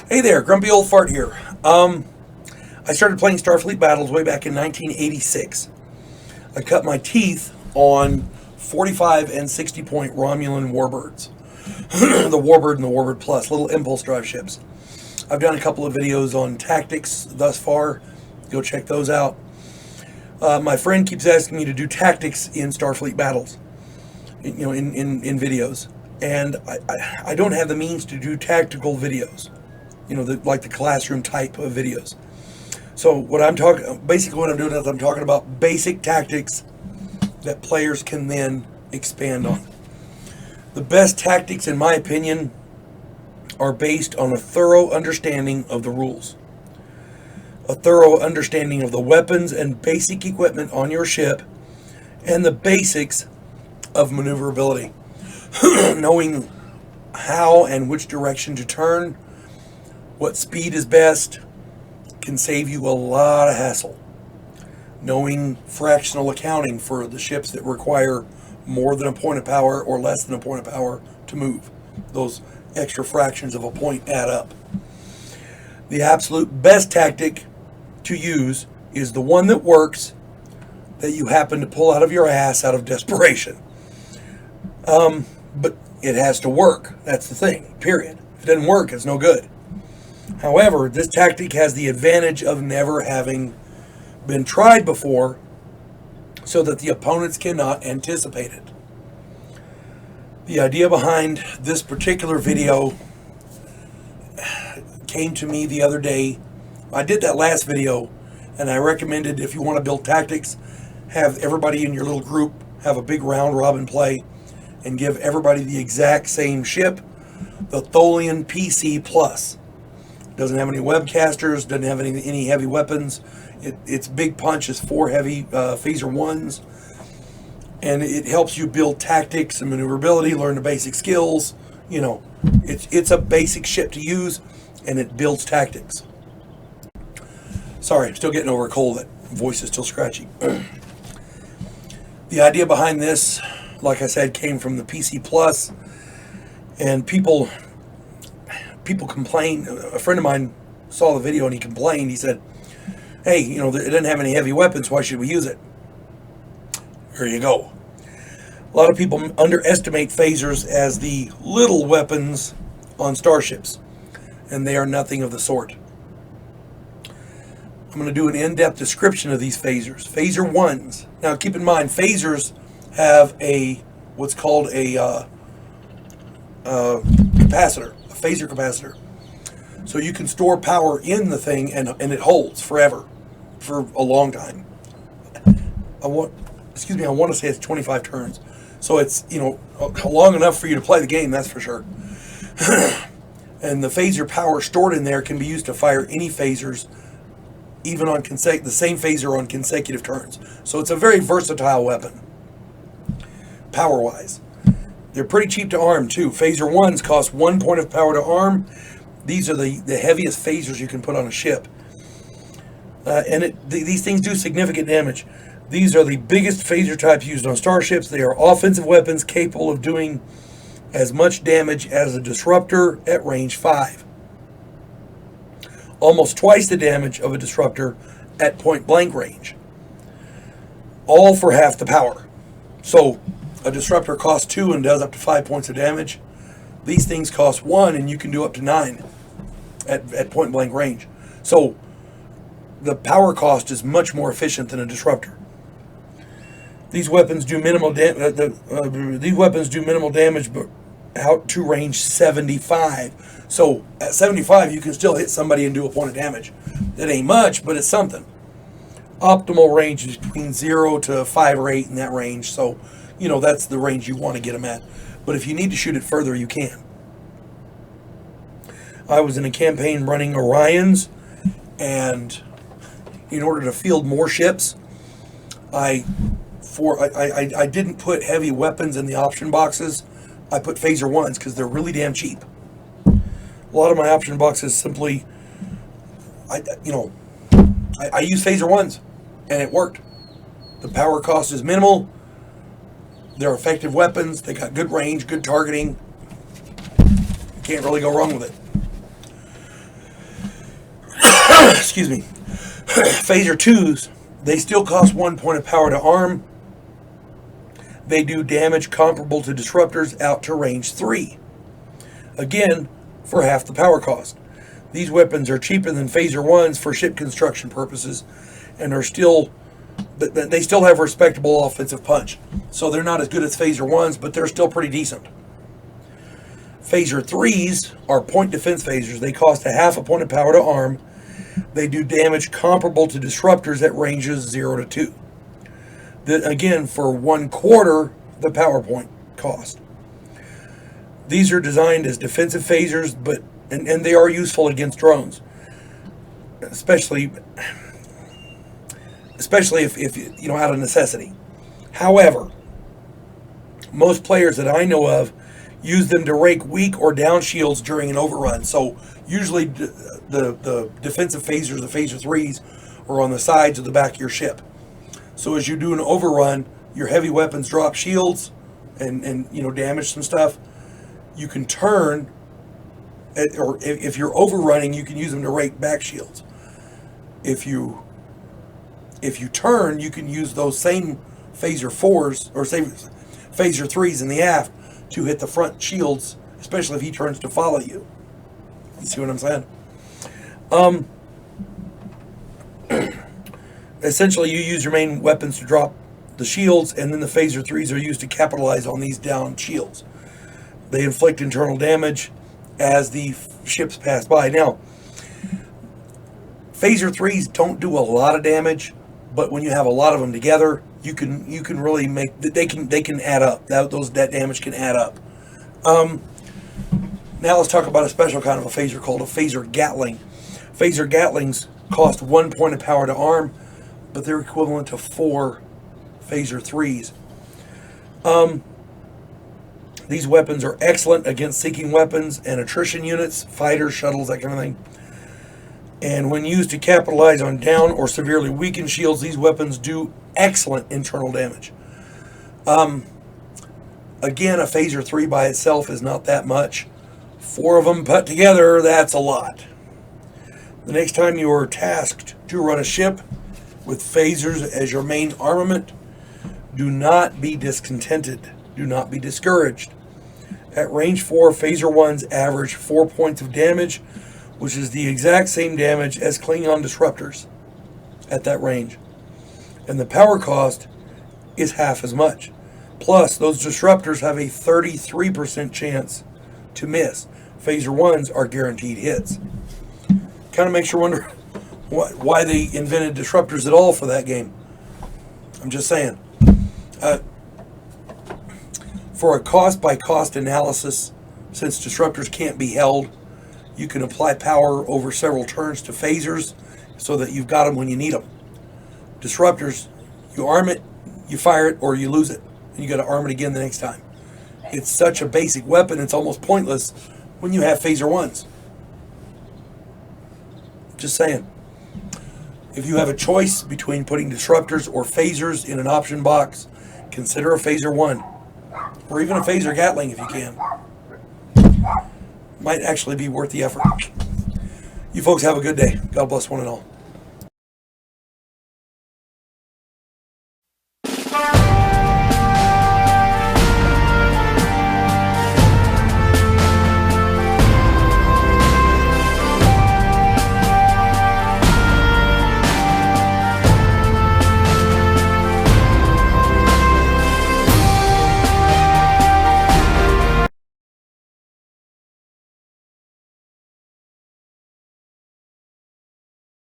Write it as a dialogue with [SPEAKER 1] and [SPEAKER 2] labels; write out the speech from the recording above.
[SPEAKER 1] Hey there, Grumpy Old Fart here. I started playing Starfleet Battles way back in 1986. I cut my teeth on 45 and 60 point Romulan warbirds. The Warbird and the Warbird Plus, little impulse drive ships. I've done a couple of videos on tactics thus far. Go check those out. My friend keeps asking me to do tactics in Starfleet Battles, in videos. And I don't have the means to do tactical videos, like the classroom type of videos. So basically what I'm doing is I'm talking about basic tactics that players can then expand on. The best tactics, in my opinion, are based on a thorough understanding of the rules, a thorough understanding of the weapons and basic equipment on your ship, and the basics of maneuverability. Knowing how and which direction to turn, what speed is best, can save you a lot of hassle. Knowing fractional accounting for the ships that require more than a point of power or less than a point of power to move. Those extra fractions of a point add up. The absolute best tactic to use is the one that works, that you happen to pull out of your ass out of desperation. But it has to work. That's the thing, period. If it doesn't work, it's no good. However, this tactic has the advantage of never having been tried before, so that the opponents cannot anticipate it. The idea behind this particular video came to me the other day. I did that last video, and I recommended, if you want to build tactics, have everybody in your little group have a big round robin play and give everybody the exact same ship, the Tholian PC Plus. Doesn't have any webcasters, doesn't have any heavy weapons. Its big punch is 4 heavy phaser 1s, and it helps you build tactics and maneuverability, learn the basic skills. It's a basic ship to use, and it builds tactics. Sorry, I'm still getting over a cold. That voice is still scratchy. The idea behind this, like I said, came from the PC Plus, and people complain. A friend of mine saw the video and he complained. He said, hey, it doesn't have any heavy weapons. Why should we use it? There you go. A lot of people underestimate phasers as the little weapons on starships, and they are nothing of the sort. I'm going to do an in-depth description of these phasers. Phaser 1s. Now keep in mind, phasers have what's called a capacitor, a phaser capacitor. So you can store power in the thing, and it holds forever, for a long time. I want to say it's 25 turns. So it's, long enough for you to play the game, that's for sure. And the phaser power stored in there can be used to fire any phasers, even on the same phaser on consecutive turns. So it's a very versatile weapon, power-wise. They're pretty cheap to arm, too. Phaser 1s cost 1 point of power to arm. These are the heaviest phasers you can put on a ship. These things do significant damage. These are the biggest phaser types used on starships. They are offensive weapons capable of doing as much damage as a disruptor at range 5. Almost twice the damage of a disruptor at point blank range. All for half the power. So a disruptor costs 2 and does up to 5 points of damage. These things cost 1 and you can do up to 9 at point blank range. So the power cost is much more efficient than a disruptor. These weapons do minimal damage, but out to range 75. So at 75, you can still hit somebody and do a point of damage. That ain't much, but it's something. Optimal range is between 0 to 5 or 8 in that range. So, that's the range you want to get them at. But if you need to shoot it further, you can. I was in a campaign running Orions, and in order to field more ships, I didn't put heavy weapons in the option boxes. I put phaser 1s because they're really damn cheap. A lot of my option boxes simply, I use phaser 1s, and it worked. The power cost is minimal. They're effective weapons. They got good range, good targeting. You can't really go wrong with it. excuse me, Phaser 2s, they still cost 1 point of power to arm. They do damage comparable to disruptors out to range 3. Again, for half the power cost. These weapons are cheaper than Phaser 1s for ship construction purposes, and are still, they still have respectable offensive punch. So they're not as good as Phaser 1s, but they're still pretty decent. Phaser 3s are point defense phasers. They cost a half a point of power to arm. They do damage comparable to disruptors at ranges 0 to 2. Again, for 1/4 the power point cost. These are designed as defensive phasers, but and they are useful against drones, especially if you know, out of necessity. However, most players that I know of use them to rake weak or down shields during an overrun. So usually the defensive phasers, the Phaser 3s, are on the sides of the back of your ship. So as you do an overrun, your heavy weapons drop shields and you know, damage some stuff. You can turn, or if you're overrunning, you can use them to rake back shields. If you turn, you can use those same Phaser 4s or say Phaser 3s in the aft to hit the front shields, especially if he turns to follow you. You see what I'm saying? Essentially, you use your main weapons to drop the shields, and then the Phaser 3s are used to capitalize on these down shields. They inflict internal damage as the ships pass by. Now, Phaser 3s don't do a lot of damage, but when you have a lot of them together, you can really make, they can add up. That damage can add up. Now let's talk about a special kind of a phaser called a Phaser Gatling. Phaser Gatlings cost 1 point of power to arm, but they're equivalent to 4 Phaser 3s. These weapons are excellent against seeking weapons and attrition units, fighters, shuttles, that kind of thing. And when used to capitalize on down or severely weakened shields, these weapons do excellent internal damage. Again, a Phaser 3 by itself is not that much. 4 of them put together, that's a lot. The next time you are tasked to run a ship with phasers as your main armament, do not be discontented. Do not be discouraged. At range 4, Phaser 1s average 4 points of damage, which is the exact same damage as Klingon disruptors at that range. And the power cost is half as much. Plus, those disruptors have a 33% chance to miss. Phaser 1s are guaranteed hits. Kind of makes you wonder why they invented disruptors at all for that game. I'm just saying. For a cost-by-cost analysis, since disruptors can't be held, you can apply power over several turns to phasers so that you've got them when you need them. Disruptors, you arm it, you fire it, or you lose it, and you got to arm it again the next time. It's such a basic weapon, it's almost pointless when you have Phaser 1s. Just saying. If you have a choice between putting disruptors or phasers in an option box, consider a Phaser 1. Or even a Phaser Gatling if you can. Might actually be worth the effort. You folks have a good day. God bless one and all.